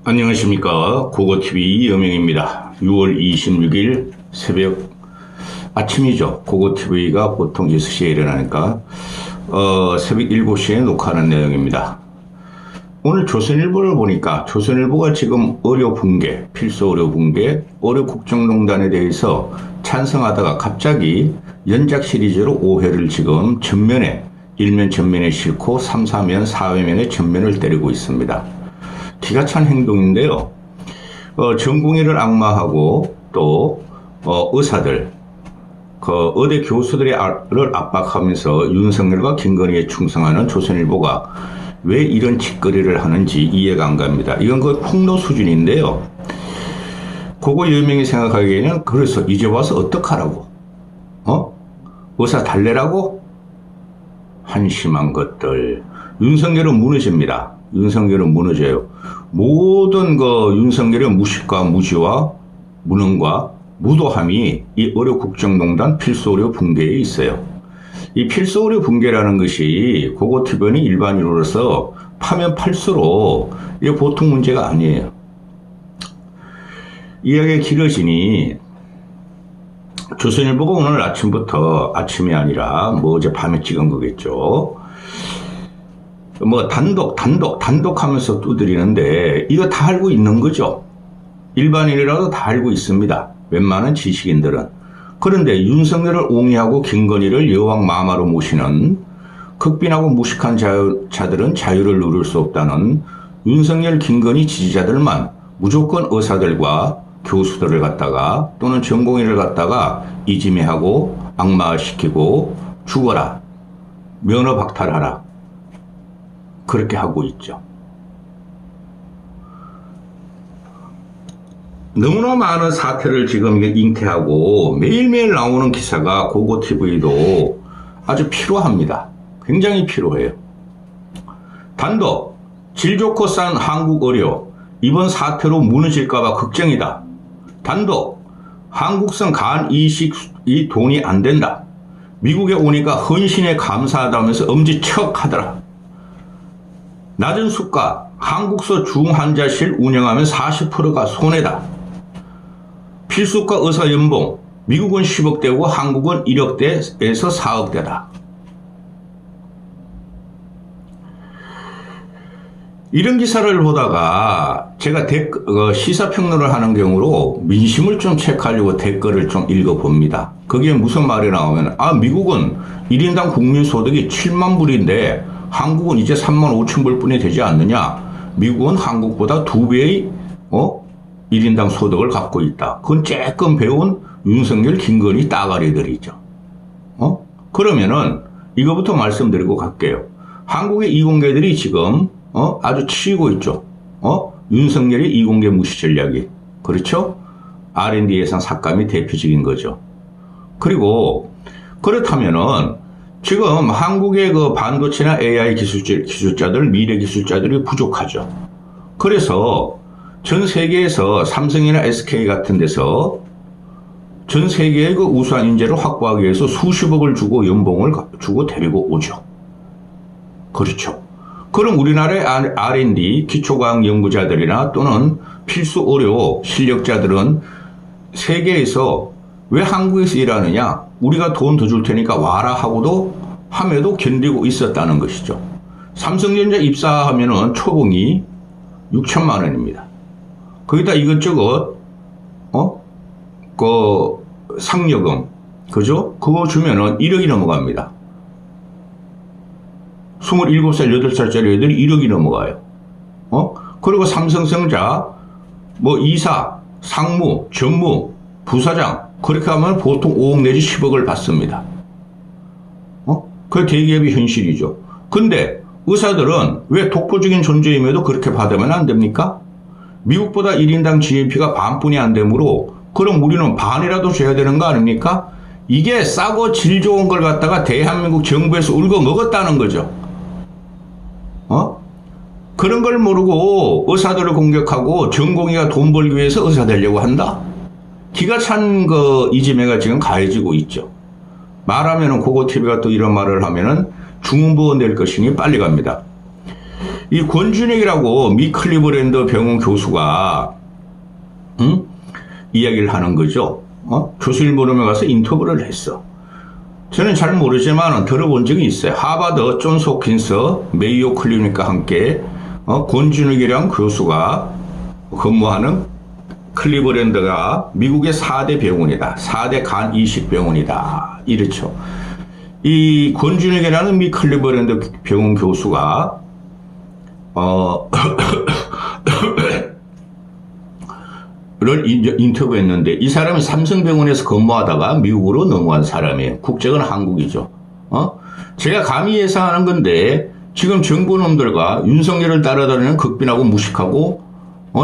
안녕하십니까. 고고TV 이영명입니다. 6월 26일 새벽 아침이죠. 고고TV가 보통 6시에 일어나니까 새벽 7시에 녹화하는 내용입니다. 오늘 조선일보를 보니까 조선일보가 지금 의료 붕괴, 필수 의료 붕괴, 의료 국정농단에 대해서 찬성하다가 갑자기 연작 시리즈로 5회를 지금 전면에 1면 전면에 싣고 3, 4면 4회면에 전면을 때리고 있습니다. 기가 찬 행동인데요. 전공의를 악마하고 또 의사들, 의대 교수들을 압박하면서 윤석열과 김건희에 충성하는 조선일보가 왜 이런 짓거리를 하는지 이해가 안 갑니다. 이건 거의 폭로 수준인데요. 그거 여명이 생각하기에는 그래서 이제 와서 어떡하라고? 의사 달래라고? 한심한 것들. 윤석열은 무너집니다. 윤석열은 무너져요. 모든 윤석열의 무식과 무지와 무능과 무도함이 이 의료 국정농단 필수 의료 붕괴에 있어요. 이 필수 의료 붕괴라는 것이 고고TV는 일반인으로서 파면 팔수록 이게 보통 문제가 아니에요. 이야기가 길어지니 조선일보가 오늘 아침부터, 아침이 아니라 어제 밤에 찍은 거겠죠. 단독 하면서 두드리는데 이거 다 알고 있는 거죠. 일반인이라도 다 알고 있습니다. 웬만한 지식인들은. 그런데 윤석열을 옹이하고 김건희를 여왕 마마로 모시는 극빈하고 무식한 자들은 자유를 누릴 수 없다는 윤석열 김건희 지지자들만 무조건 의사들과 교수들을 갖다가 또는 전공의를 갖다가 이지매하고 악마시키고 죽어라, 면허 박탈하라, 그렇게 하고 있죠. 너무나 많은 사태를 지금 잉태하고 매일매일 나오는 기사가 고고TV도 아주 필요합니다. 굉장히 필요해요. 단독, 질 좋고 싼 한국 의료, 이번 사태로 무너질까봐 걱정이다. 단독, 한국성 간 이식이 돈이 안 된다. 미국에 오니까 헌신에 감사하다면서 엄지척 하더라. 낮은 수가, 한국서 중환자실 운영하면 40%가 손해다. 필수과 의사 연봉, 미국은 10억대고 한국은 1억대에서 4억대다. 이런 기사를 보다가 제가 시사평론을 하는 경우로 민심을 좀 체크하려고 댓글을 좀 읽어봅니다. 거기에 무슨 말이 나오면, 미국은 1인당 국민소득이 7만 불인데 한국은 이제 3만 5천 불뿐이 되지 않느냐. 미국은 한국보다 2배의 1인당 소득을 갖고 있다. 그건 쬐끔 배운 윤석열, 김건희 따가리들이죠. 그러면은 이거부터 말씀드리고 갈게요. 한국의 이공계들이 지금 아주 치이고 있죠. 윤석열의 이공계 무시 전략이. 그렇죠? R&D 예산 삭감이 대표적인 거죠. 그리고 그렇다면은 지금 한국의 반도체나 AI 기술자들, 미래 기술자들이 부족하죠. 그래서 전 세계에서 삼성이나 SK 같은 데서 전 세계의 우수한 인재를 확보하기 위해서 수십억을 주고 연봉을 주고 데리고 오죠. 그렇죠. 그럼 우리나라의 R&D, 기초과학 연구자들이나 또는 필수 의료 실력자들은 세계에서 왜 한국에서 일하느냐? 우리가 돈 더 줄 테니까 와라 함에도 견디고 있었다는 것이죠. 삼성전자 입사하면은 초봉이 6천만 원입니다. 거기다 이것저것, 상여금, 그죠? 그거 주면은 1억이 넘어갑니다. 27살, 8살짜리 애들이 1억이 넘어가요. 그리고 삼성전자, 이사, 상무, 전무, 부사장, 그렇게 하면 보통 5억 내지 10억을 받습니다. 그게 대기업의 현실이죠. 근데 의사들은 왜 독보적인 존재임에도 그렇게 받으면 안 됩니까? 미국보다 1인당 GDP가 반뿐이 안 되므로 그럼 우리는 반이라도 줘야 되는 거 아닙니까? 이게 싸고 질 좋은 걸 갖다가 대한민국 정부에서 울고 먹었다는 거죠. 그런 걸 모르고 의사들을 공격하고 전공의가 돈 벌기 위해서 의사 되려고 한다? 기가 찬 이지매가 지금 가해지고 있죠. 말하면은 고고TV가 또 이런 말을 하면은 중음부원 낼 것이니 빨리 갑니다. 이 권준혁이라고 미 클리브랜드 병원 교수가 이야기를 하는 거죠. 조선일보에 가서 인터뷰를 했어. 저는 잘 모르지만 들어본 적이 있어요. 하버드, 존스 홉킨스, 메이오 클리닉과 함께 권준혁이라는 교수가 근무하는 클리브랜드가 미국의 4대 병원이다. 4대 간 이식 병원이다. 이렇죠. 이 권준혁이라는 미 클리브랜드 병원 교수가 를 인터뷰했는데 이 사람이 삼성병원에서 근무하다가 미국으로 넘어간 사람이에요. 국적은 한국이죠. 제가 감히 예상하는 건데 지금 정부놈들과 윤석열을 따라다니는 극빈하고 무식하고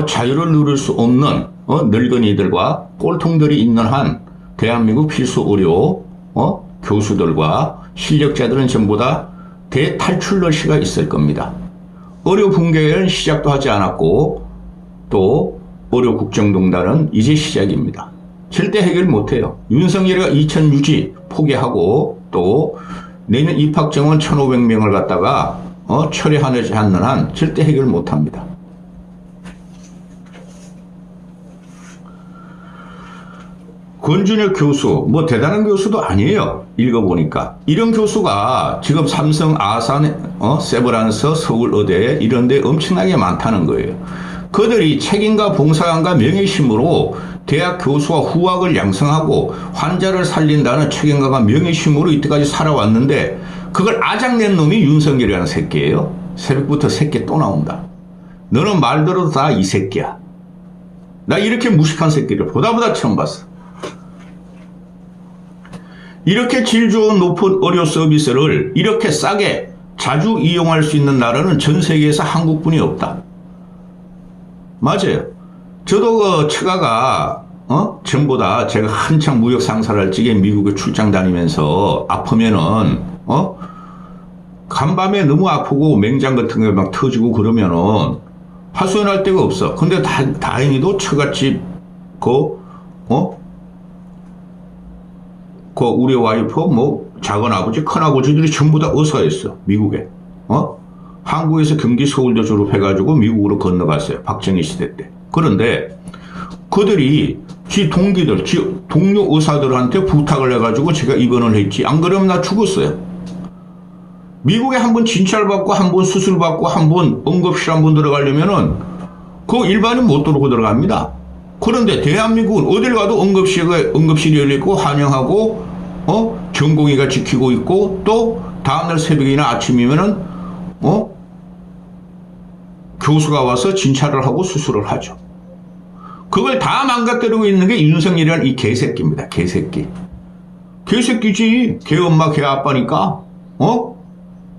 자유를 누릴 수 없는 늙은이들과 꼴통들이 있는 한 대한민국 필수 의료 교수들과 실력자들은 전부 다 대탈출 러시가 있을 겁니다. 의료 붕괴는 시작도 하지 않았고 또 의료 국정농단은 이제 시작입니다. 절대 해결 못해요. 윤석열이가 2000 유지 포기하고 또 내년 입학 정원 1500명을 갖다가 처리하지 않는 한 절대 해결 못합니다. 권준혁 교수, 뭐 대단한 교수도 아니에요. 읽어보니까. 이런 교수가 지금 삼성, 아산, 세브란스, 서울의대 이런 데 엄청나게 많다는 거예요. 그들이 책임과 봉사감과 명예심으로 대학 교수와 후학을 양성하고 환자를 살린다는 책임감과 명예심으로 이때까지 살아왔는데 그걸 아작낸 놈이 윤석열이라는 새끼예요. 새벽부터 새끼 또 나온다. 너는 말 들어도 다 이 새끼야. 나 이렇게 무식한 새끼를 보다 처음 봤어. 이렇게 질 좋은 높은 의료 서비스를 이렇게 싸게 자주 이용할 수 있는 나라는 전 세계에서 한국뿐이 없다. 맞아요. 저도 그 처가가 전보다 제가 한창 무역 상사를 할 적에 미국에 출장 다니면서 아프면은 간밤에 너무 아프고 맹장 같은 게 막 터지고 그러면은 하소연할 데가 없어. 근데 다행히도 처갓집 우리 와이프 작은 아버지 큰 아버지들이 전부 다 의사였어. 미국에. 한국에서 경기 서울대 졸업해가지고 미국으로 건너갔어요. 박정희 시대 때. 그런데 그들이 지 동기들, 지 동료 의사들한테 부탁을 해가지고 제가 입원을 했지. 안 그러면 나 죽었어요. 미국에 한번 진찰받고 한번 수술받고 한번 응급실 한번 들어가려면은 그 일반인 못 들어오고 들어갑니다. 그런데 대한민국은 어딜 가도 응급실이 열려있고 환영하고 전공의가 지키고 있고 또 다음날 새벽이나 아침이면은 교수가 와서 진찰을 하고 수술을 하죠. 그걸 다 망가뜨리고 있는 게 윤석열이라는 이 개새끼입니다. 개새끼. 개새끼지. 개 엄마 개 아빠니까.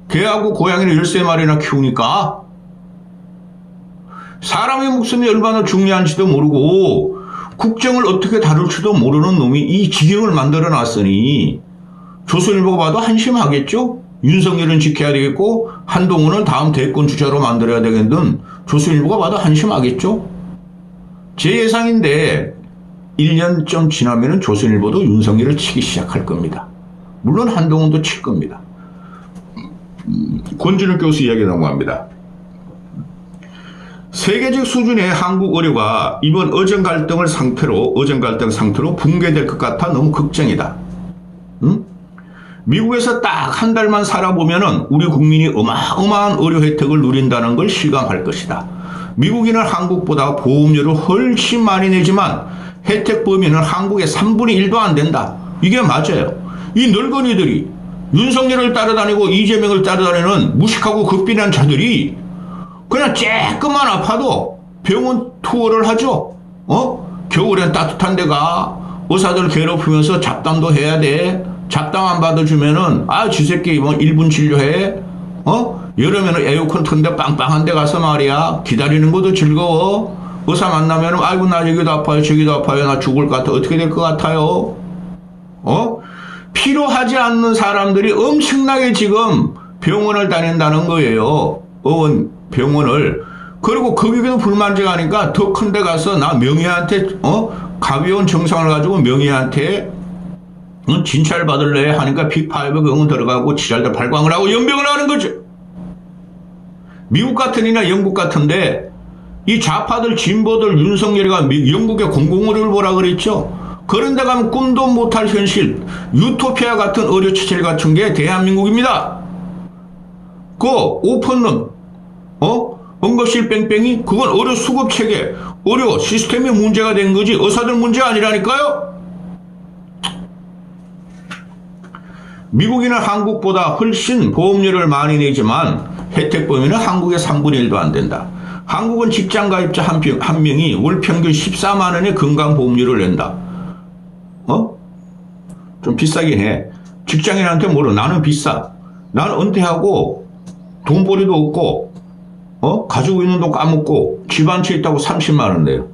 개하고 고양이를 13마리나 키우니까. 사람의 목숨이 얼마나 중요한지도 모르고 국정을 어떻게 다룰지도 모르는 놈이 이 지경을 만들어 놨으니 조선일보가 봐도 한심하겠죠? 윤석열은 지켜야 되겠고 한동훈은 다음 대권 주자로 만들어야 되겠는 조선일보가 봐도 한심하겠죠? 제 예상인데 1년 좀 지나면 조선일보도 윤석열을 치기 시작할 겁니다. 물론 한동훈도 칠 겁니다. 권준혁 교수 이야기 넘어갑니다. 세계적 수준의 한국 의료가 이번 의정 갈등 상태로 붕괴될 것 같아 너무 걱정이다. 미국에서 딱 한 달만 살아보면은 우리 국민이 어마어마한 의료 혜택을 누린다는 걸 실감할 것이다. 미국인은 한국보다 보험료를 훨씬 많이 내지만 혜택 범위는 한국의 3분의 1도 안 된다. 이게 맞아요. 이 늙은이들이 윤석열을 따라다니고 이재명을 따라다니는 무식하고 극빈한 자들이 그냥 조금만 아파도 병원 투어를 하죠. 겨울엔 따뜻한 데가 의사들 괴롭히면서 잡담도 해야 돼. 잡담 안 받아주면은 지 새끼 뭐 1분 진료해. 여름에는 에어컨 튼데 빵빵한 데 가서 말이야 기다리는 것도 즐거워. 의사 만나면은 아이고 나 여기도 아파요 저기도 아파요 나 죽을 것 같아 어떻게 될 것 같아요. 필요하지 않는 사람들이 엄청나게 지금 병원을 다닌다는 거예요. 병원을. 그리고 거기에도 불만족하니까 더 큰 데 가서 나 명의한테 가벼운 증상을 가지고 명의한테 진찰 받을래 하니까 P5 병원 들어가고 지랄들 발광을 하고 연병을 하는 거죠. 미국 같으니나 영국 같은데 이 좌파들 진보들 윤석열이가 영국의 공공의료를 보라 그랬죠. 그런 데 가면 꿈도 못할 현실, 유토피아 같은 의료 체질 같은 게 대한민국입니다. 그 오픈런 응급실 뺑뺑이 그건 의료 수급 체계, 의료 시스템이 문제가 된 거지 의사들 문제가 아니라니까요. 미국인은 한국보다 훨씬 보험료를 많이 내지만 혜택 범위는 한국의 3분의 1도 안 된다. 한국은 직장 가입자 한 명이 월 평균 14만 원의 건강보험료를 낸다. 좀 비싸긴 해. 직장인한테 뭐라 나는 비싸. 나는 은퇴하고 돈벌이도 없고 가지고 있는 돈 까먹고 집 한 채 있다고 30만 원 내요.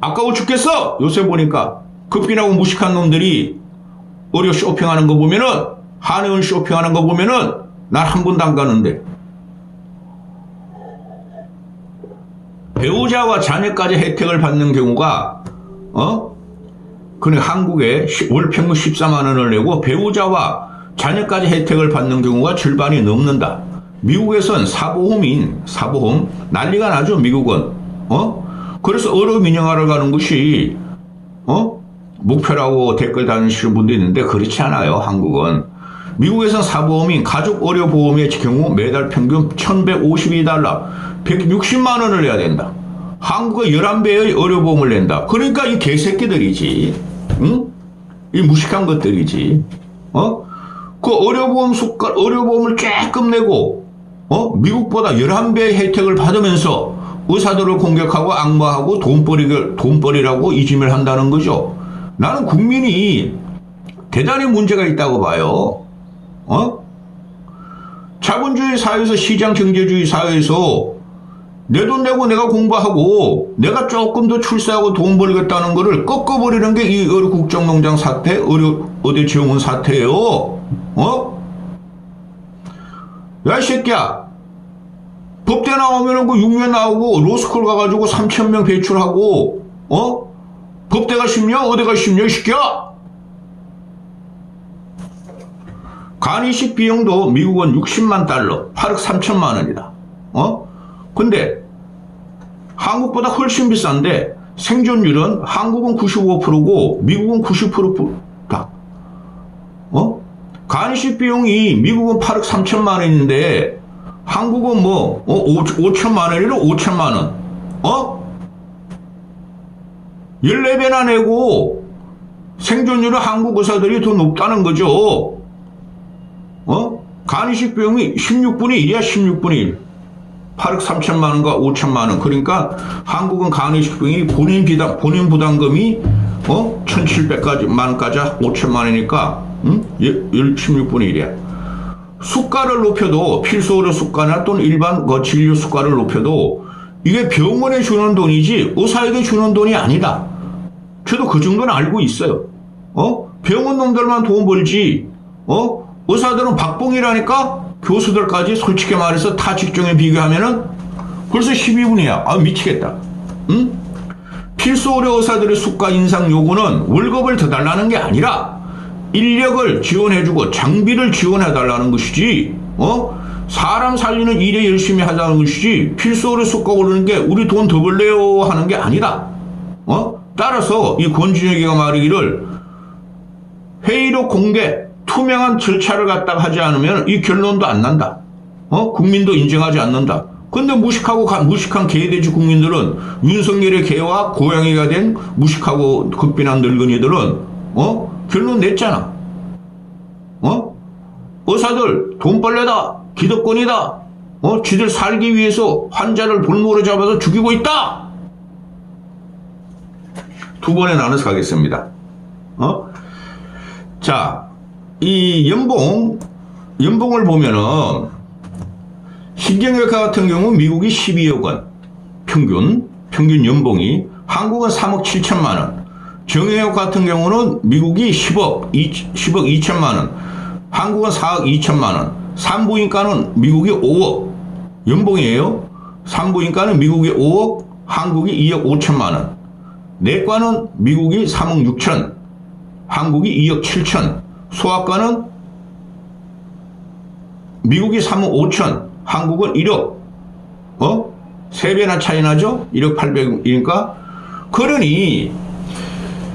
아까워 죽겠어. 요새 보니까 급빈하고 무식한 놈들이 의료 쇼핑하는 거 보면은 한의원 쇼핑하는 거 보면은 난 한 번도 안 가는데 배우자와 자녀까지 혜택을 받는 경우가 그래 한국에 월 평균 14만 원을 내고 배우자와 자녀까지 혜택을 받는 경우가 절반이 넘는다. 미국에선 사보험 난리가 나죠. 미국은 그래서 의료 민영화를 가는 것이 목표라고 댓글 다니시는 분도 있는데 그렇지 않아요. 한국은 미국에선 사보험인 가족의료보험의 경우 매달 평균 1152달러 160만 원을 내야 된다. 한국은 11배의 의료보험을 낸다. 그러니까 이 개새끼들이지. 응? 이 무식한 것들이지. 그 의료보험을 조금 내고 미국보다 11배의 혜택을 받으면서 의사들을 공격하고 악마하고 돈벌이라고 이짐을 한다는 거죠. 나는 국민이 대단히 문제가 있다고 봐요. 자본주의 사회에서 시장 경제주의 사회에서 내 돈 내고 내가 공부하고 내가 조금 더 출세하고 돈 벌겠다는 거를 꺾어버리는 게 이 의료 국정농장 사태, 의대 지원금 사태예요. 야, 이 새끼야. 법대 나오면은 그 6년 나오고 로스쿨 가가지고 3,000명 배출하고 법대가 쉽냐? 의대가 쉽냐? 이 새끼야. 간이식 비용도 미국은 60만 달러, 8억 3천만 원이다. 근데 한국보다 훨씬 비싼데 생존율은 한국은 95%고 미국은 90%다. 간이식 비용이 미국은 8억 3천만 원인데 한국은 5천만 원이라 5천만 원. 14배나 내고 생존율은 한국 의사들이 더 높다는 거죠. 간이식 비용이 16분의 1이야, 16분의 1. 8억 3천만 원과 5천만 원. 그러니까 한국은 간이식 비용이 본인 부담금이 1,700만 원까지 5천만 원이니까 16분의 1이야. 수가를 높여도 필수의료 수가나 또는 일반 진료 수가를 높여도 이게 병원에 주는 돈이지 의사에게 주는 돈이 아니다. 저도 그 정도는 알고 있어요. 병원 놈들만 돈 벌지 의사들은 박봉이라니까. 교수들까지 솔직히 말해서 타 직종에 비교하면은 벌써 12분이야. 아, 미치겠다. 응? 필수의료 의사들의 수가 인상 요구는 월급을 더 달라는 게 아니라 인력을 지원해주고 장비를 지원해달라는 것이지, 사람 살리는 일에 열심히 하자는 것이지, 필수의료 수가 오르는 게 우리 돈 더 벌래요 하는 게 아니다. 따라서 이 권준혁이가 말하기를 회의록 공개, 투명한 절차를 갖다가 하지 않으면 이 결론도 안 난다. 국민도 인정하지 않는다. 근데 무식한 개돼지 국민들은 윤석열의 개와 고양이가 된 무식하고 급빈한 늙은이들은 결론 냈잖아. 의사들 돈벌레다, 기득권이다. 지들 살기 위해서 환자를 볼모로 잡아서 죽이고 있다. 두 번에 나눠서 가겠습니다. 자, 이 연봉을 보면은 신경외과 같은 경우 미국이 12억 원 평균 연봉이, 한국은 3억 7천만 원. 정형외과 같은 경우는 미국이 10억 2천만 원, 한국은 4억 2천만 원. 산부인과는 미국이 5억 연봉이에요. 산부인과는 미국이 5억, 한국이 2억 5천만 원. 내과는 미국이 3억 6천, 한국이 2억 7천. 소아과는 미국이 3억 5천, 한국은 1억. 3배나 차이 나죠? 1억 800이니까. 그러니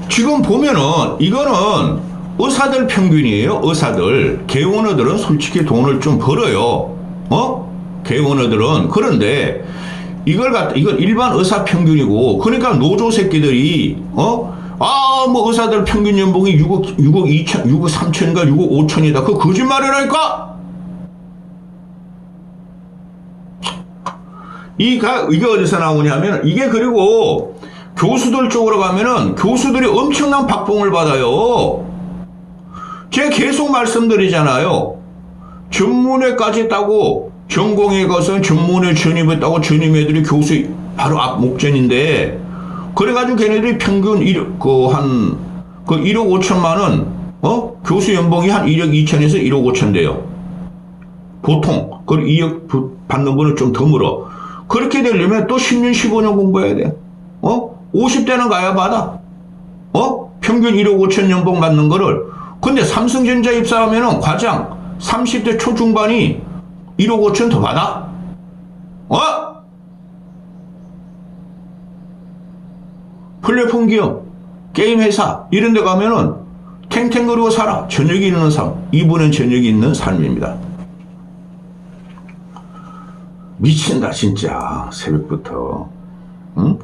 지금 보면은 이거는 의사들 평균이에요. 의사들. 개원어들은 솔직히 돈을 좀 벌어요. 개원어들은. 그런데 이건 일반 의사 평균이고, 그러니까 노조 새끼들이, 뭐 의사들 평균 연봉이 6억 2천, 6억 3천인가 6억 5천이다. 그거 거짓말이라니까? 이게 어디서 나오냐면, 이게 그리고 교수들 쪽으로 가면은 교수들이 엄청난 박봉을 받아요. 제가 계속 말씀드리잖아요. 전문의까지 따고, 전공에 가서 전문의 전입했다고 전임애들이 교수 바로 앞 목전인데, 그래가지고 걔네들이 평균 1억 5천만 원, 교수 연봉이 한 1억 2천에서 1억 5천 돼요. 보통. 그리고 2억 받는 거는 좀 드물어. 그렇게 되려면 또 10년, 15년 공부해야 돼. 50대는 가야 받아. 평균 1억 5천 연봉 받는 거를. 근데 삼성전자 입사하면은 과장 30대 초중반이 1억 5천 더 받아? 플랫폼 기업, 게임 회사 이런 데 가면은 탱탱거리고 살아. 저녁이 있는 삶. 이분은 저녁이 있는 삶입니다. 미친다 진짜. 새벽부터. 응?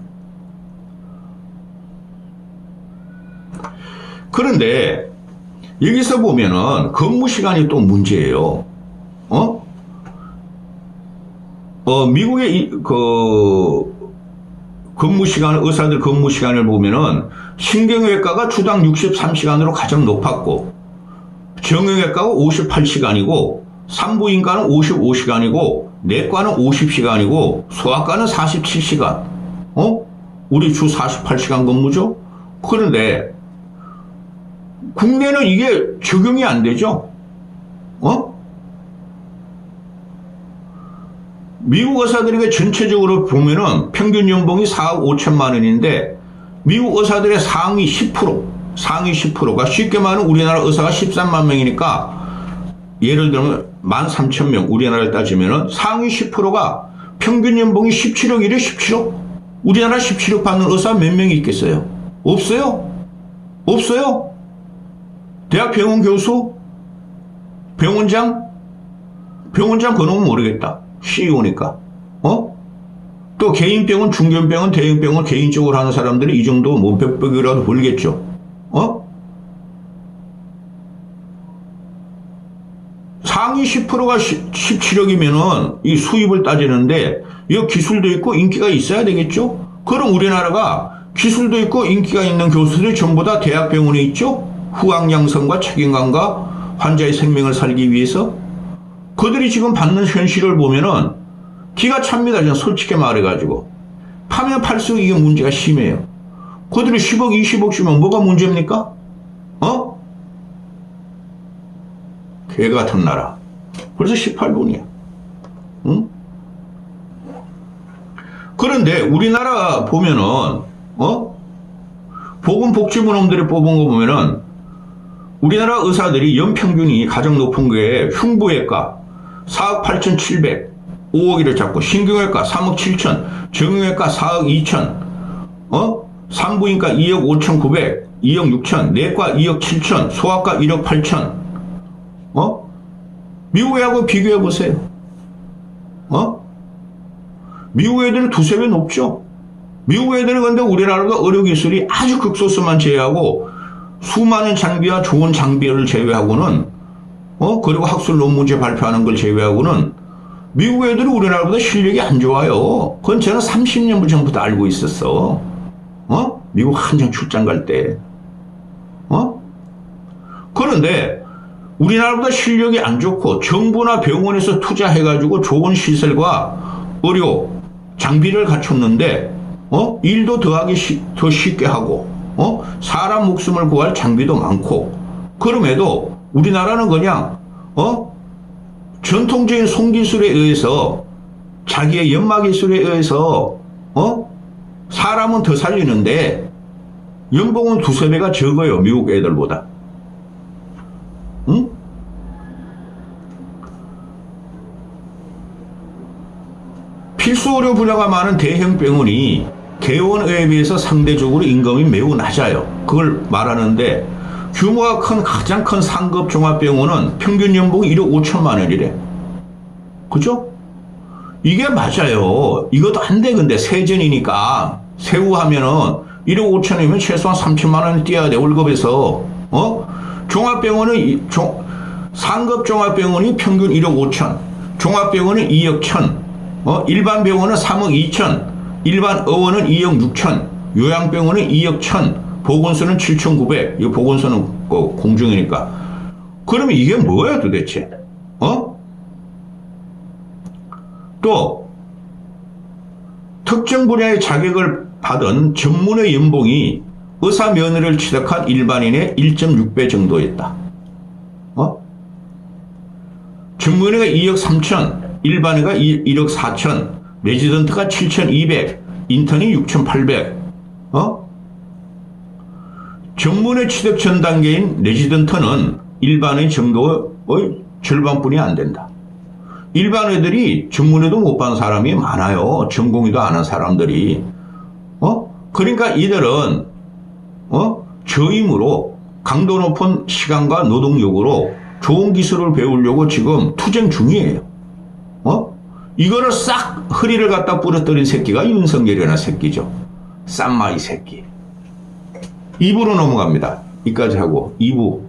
그런데 여기서 보면은 근무 시간이 또 문제예요. 미국의 근무 시간, 의사들 근무 시간을 보면은 신경외과가 주당 63시간으로 가장 높았고, 정형외과가 58시간이고, 산부인과는 55시간이고, 내과는 50시간이고, 소아과는 47시간. 우리 주 48시간 근무죠? 그런데 국내는 이게 적용이 안 되죠? 미국 의사들에게 전체적으로 보면은 평균 연봉이 4억 5천만 원인데, 미국 의사들의 상위 10%가 쉽게 말하면 우리나라 의사가 13만 명이니까, 예를 들면 13,000명, 우리나라를 따지면은 상위 10%가 평균 연봉이 17억이래, 17억. 우리나라 17억 받는 의사 몇 명이 있겠어요? 없어요? 없어요? 대학 병원 교수? 병원장 그놈은 모르겠다. CEO니까. 또 개인병원, 중견병원, 대형병원 개인적으로 하는 사람들이 이 정도 몸빼빼기라도 벌겠죠. 상위 10%가 17억이면은 이 수입을 따지는데, 이 기술도 있고 인기가 있어야 되겠죠? 그럼 우리나라가 기술도 있고 인기가 있는 교수들이 전부 다 대학병원에 있죠? 후학 양성과 책임감과 환자의 생명을 살기 위해서. 그들이 지금 받는 현실을 보면은 기가 찹니다. 그냥 솔직히 말해가지고. 파면 팔수록 이게 문제가 심해요. 그들이 10억, 20억 주면 뭐가 문제입니까? 개 같은 나라. 벌써 18분이야. 응? 그런데 우리나라 보면은, 보건복지부 놈들이 뽑은 거 보면은, 우리나라 의사들이 연평균이 가장 높은 게 흉부외과 4억 8,700, 5억이를 잡고, 신경외과 3억 7천, 정형외과 4억 2천, 산부인과 2억 5,900, 2억 6천, 내과 2억 7천, 소아과 1억 8천. 미국하고 비교해 보세요. 미국 애들은 두세 배 높죠. 미국 애들은 근데 우리나라가 의료기술이 아주 극소수만 제외하고, 수많은 장비와 좋은 장비를 제외하고는, 그리고 학술 논문제 발표하는 걸 제외하고는, 미국 애들이 우리나라보다 실력이 안 좋아요. 그건 저는 30년 전부터 알고 있었어. 미국 한창 출장 갈 때. 그런데, 우리나라보다 실력이 안 좋고, 정부나 병원에서 투자해가지고 좋은 시설과 의료, 장비를 갖췄는데, 일도 더 쉽게 하고, 사람 목숨을 구할 장비도 많고, 그럼에도 우리나라는 그냥, 전통적인 손기술에 의해서, 자기의 연마기술에 의해서, 사람은 더 살리는데, 연봉은 두세 배가 적어요, 미국 애들보다. 응? 필수 중소의료 분야가 많은 대형 병원이 개원의에 비해서 상대적으로 임금이 매우 낮아요. 그걸 말하는데 규모가 큰 가장 큰 상급 종합병원은 평균 연봉이 1억 5천만 원이래. 그죠? 이게 맞아요. 이것도 안 돼. 근데 세전이니까 세후 하면은 1억 5천이면 최소한 3천만 원을 띄어야 돼. 월급에서. 종합병원은 상급 종합병원이 평균 1억 5천, 종합병원은 2억 1천, 일반 병원은 3억 2천, 일반 의원은 2억 6천, 요양병원은 2억 1천, 보건소는 7,900. 이거 보건소는 공중이니까. 그러면 이게 뭐야 도대체? 또 특정 분야의 자격을 받은 전문의 연봉이 의사 면허를 취득한 일반인의 1.6배 정도였다. 전문의가 2억 3천, 일반의가 1억 4천, 레지던트가 7,200, 인턴이 6,800. 전문의 취득 전 단계인 레지던트는 일반의 정도의 절반뿐이 안 된다. 일반 애들이 전문의도 못 받은 사람이 많아요. 전공의도 안 한 사람들이. 그러니까 이들은 저 힘으로 강도 높은 시간과 노동력으로 좋은 기술을 배우려고 지금 투쟁 중이에요. 이거를 싹 허리를 갖다 부러뜨린 새끼가 윤석열이라는 새끼죠. 쌈마이 새끼. 2부로 넘어갑니다. 이까지 하고 2부